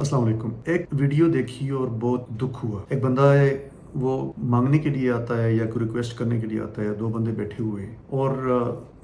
अस्सलाम वालेकुम। एक वीडियो देखी और बहुत दुख हुआ। एक बंदा है, वो मांगने के लिए आता है या कोई रिक्वेस्ट करने के लिए आता है। दो बंदे बैठे हुए हैं और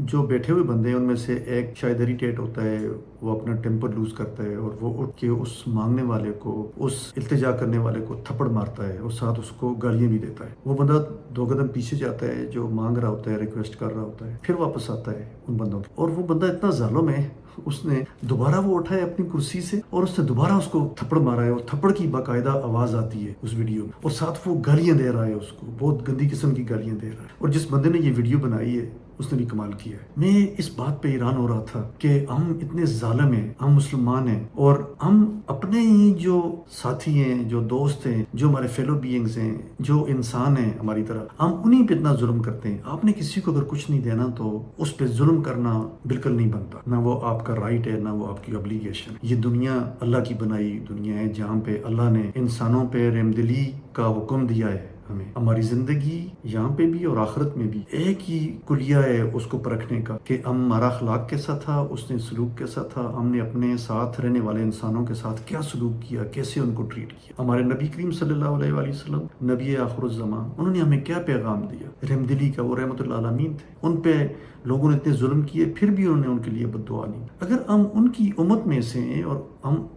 जो बैठे हुए बंदे हैं उनमें से एक शायद इरिटेट होता है, वो अपना टेम्पर लूज करता है और वो उठ के उस मांगने वाले को, उस इल्तिजा करने वाले को थप्पड़ मारता है और साथ उसको गालियां भी देता है। वो बंदा दो कदम पीछे जाता है, जो मांग रहा होता है, रिक्वेस्ट कर रहा होता है, फिर वापस आता है उन बंदों के। और वो बंदा इतना जालिम है, उसने दोबारा वो उठा है अपनी कुर्सी से और उसने दोबारा उसको थप्पड़ मारा है और थप्पड़ की बाकायदा आवाज आती है उस वीडियो में और साथ वो गालियां दे रहा है, उसको बहुत गंदी किस्म की गालियां दे रहा है। और जिस बंदे ने ये वीडियो बनाई है उसने भी कमाल किया है। मैं इस बात पे हैरान हो रहा था कि हम इतने जालिम हैं, हम मुसलमान हैं और हम अपने ही जो साथी हैं, जो दोस्त हैं, जो हमारे फेलो बीइंग्स हैं, जो इंसान हैं हमारी तरह, हम उन्हीं पे इतना जुल्म करते हैं। आपने किसी को अगर कुछ नहीं देना तो उस पे जुल्म करना बिल्कुल नहीं बनता, ना वो आपका राइट है, ना वो आपकी ऑब्लिगेशन। ये दुनिया अल्लाह की बनाई दुनिया है, जहाँ पे अल्लाह ने इंसानों पे रहमदिली का हुक्म दिया है। हमें हमारी जिंदगी यहाँ पे भी और आखिरत में भी एक ही कुलिया है उसको परखने का कि हमारा अखलाक कैसा था, उसने सलूक कैसा था, हमने अपने साथ रहने वाले इंसानों के साथ क्या सलूक किया, कैसे उनको ट्रीट किया। हमारे नबी करीम सल्लल्लाहु अलैहि वसल्लम नबी आखिरुज़्ज़मान, उन्होंने हमें क्या पैगाम दिया रहमदिली का। वो रहमतुल आलमीन थे, उन पे लोगों ने इतने जुल्म किए फिर भी उन्होंने उनके लिए बद्दुआ नहीं। अगर हम उनकी उम्मत में से हैं और हम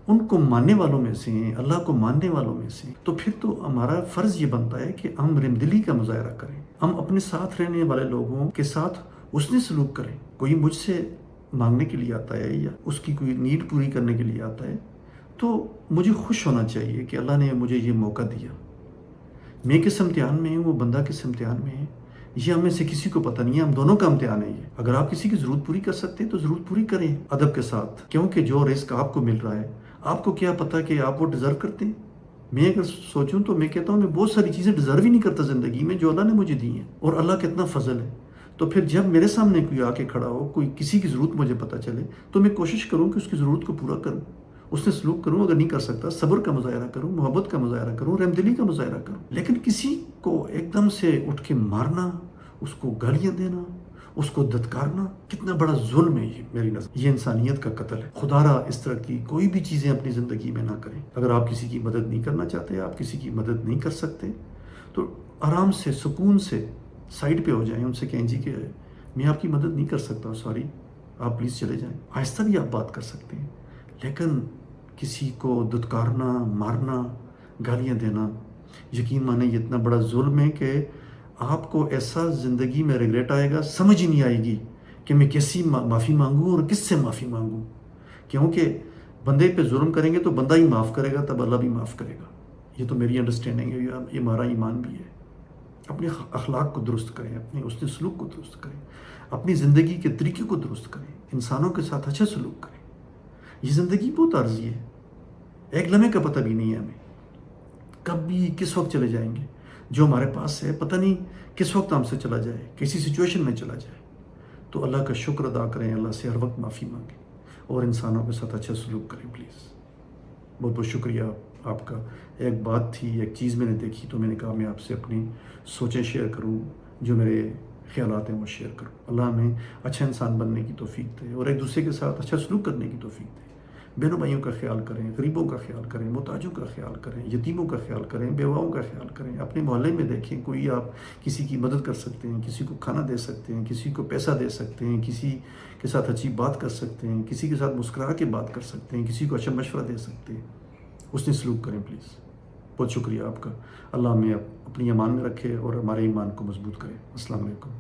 उनको मानने वालों में से हैं, अल्लाह को मानने वालों में से, तो फिर तो हमारा फर्ज ये बनता है कि हम रहमदिली का मुजाहरा करें। हम अपने साथ रहने वाले लोगों के साथ उसने सलूक करें। कोई मुझसे मांगने के लिए आता है या उसकी कोई नीड पूरी करने के लिए आता है तो मुझे खुश होना चाहिए कि अल्लाह ने मुझे ये मौका दिया। मैं किस इम्तिहान में हूँ, वो बंदा किस इम्तिहान में है, ये हमें से किसी को पता नहीं है। हम दोनों का इम्तिहान है ये। अगर आप किसी की ज़रूरत पूरी कर सकते हैं तो ज़रूरत पूरी करें अदब के साथ, क्योंकि जो रिस्क आपको मिल रहा है, आपको क्या पता कि आप वो डिज़र्व करते हैं। मैं अगर सोचूं तो मैं कहता हूँ मैं बहुत सारी चीज़ें डिज़र्व ही नहीं करता ज़िंदगी में जो अल्लाह ने मुझे दी हैं, और अल्लाह कितना फजल है। तो फिर जब मेरे सामने कोई आके खड़ा हो, कोई किसी की ज़रूरत मुझे पता चले, तो मैं कोशिश करूँ कि उसकी ज़रूरत को पूरा करूँ, उससे सलूक करूँ। अगर नहीं कर सकता, सब्र का मुजाहरा करूँ, मोहब्बत का मुजाहरा करूँ, रहमदिली का मुजाहरा करूँ। लेकिन किसी को एकदम से उठ के मारना, उसको गालियाँ देना, उसको धत्कारना, कितना बड़ा जुल्म है ये मेरी नज़र। ये इंसानियत का कत्ल है। खुदारा इस तरह की कोई भी चीज़ें अपनी ज़िंदगी में ना करें। अगर आप किसी की मदद नहीं करना चाहते, आप किसी की मदद नहीं कर सकते, तो आराम से सुकून से साइड पे हो जाएं। उनसे कहें जी कि मैं आपकी मदद नहीं कर सकता, सॉरी, आप प्लीज़ चले जाएं। आहिस्ता भी आप बात कर सकते हैं, लेकिन किसी को धुतकारना, मारना, गालियाँ देना, यकीन माने ये इतना बड़ा जुल्म है कि आपको ऐसा ज़िंदगी में रिग्रेट आएगा, समझ ही नहीं आएगी कि मैं कैसी माफ़ी मांगूँ और किससे माफ़ी मांगूँ। क्योंकि बंदे पे जुल्म करेंगे तो बंदा ही माफ़ करेगा, तब अल्लाह भी माफ़ करेगा। ये तो मेरी अंडरस्टैंडिंग है, ये हमारा ईमान भी है। अपने अखलाक को दुरुस्त करें, अपने उसने सलूक को दुरुस्त करें, अपनी ज़िंदगी के तरीके को दुरुस्त करें, इंसानों के साथ अच्छा सलूक करें। ये ज़िंदगी बहुत आर्जी है, एक लम्हे का पता भी नहीं है हमें, कब भी किस वक्त चले जाएंगे। जो हमारे पास है पता नहीं किस वक्त हमसे चला जाए, किसी सिचुएशन में चला जाए। तो अल्लाह का शुक्र अदा करें, अल्लाह से हर वक्त माफ़ी मांगें और इंसानों के साथ अच्छा सलूक करें प्लीज़। बहुत बहुत शुक्रिया आपका। एक बात थी, एक चीज़ मैंने देखी तो मैंने कहा मैं आपसे अपनी सोचें शेयर करूं, जो मेरे ख्यालात हैं वो शेयर करूं। अल्लाह हमें अच्छा इंसान बनने की तौफीक दे और एक दूसरे के साथ अच्छा सलूक करने की तौफीक दे। बहनों भाइयों का ख्याल करें, गरीबों का ख्याल करें, मोहताजों का ख्याल करें, यतीमों का ख्याल करें, बेवाओं का ख्याल करें। अपने मोहल्ले में देखें कोई आप किसी की मदद कर सकते हैं, किसी को खाना दे सकते हैं, किसी को पैसा दे सकते हैं, किसी के साथ अच्छी बात कर सकते हैं, किसी के साथ मुस्कुरा के बात कर सकते हैं, किसी को अच्छा मशवरा दे सकते हैं, उसने सलूक करें प्लीज़। बहुत शुक्रिया आपका। अल्लाह हमें अपनी ईमान में रखे और हमारे ईमान को मजबूत करे। अस्सलाम वालेकुम।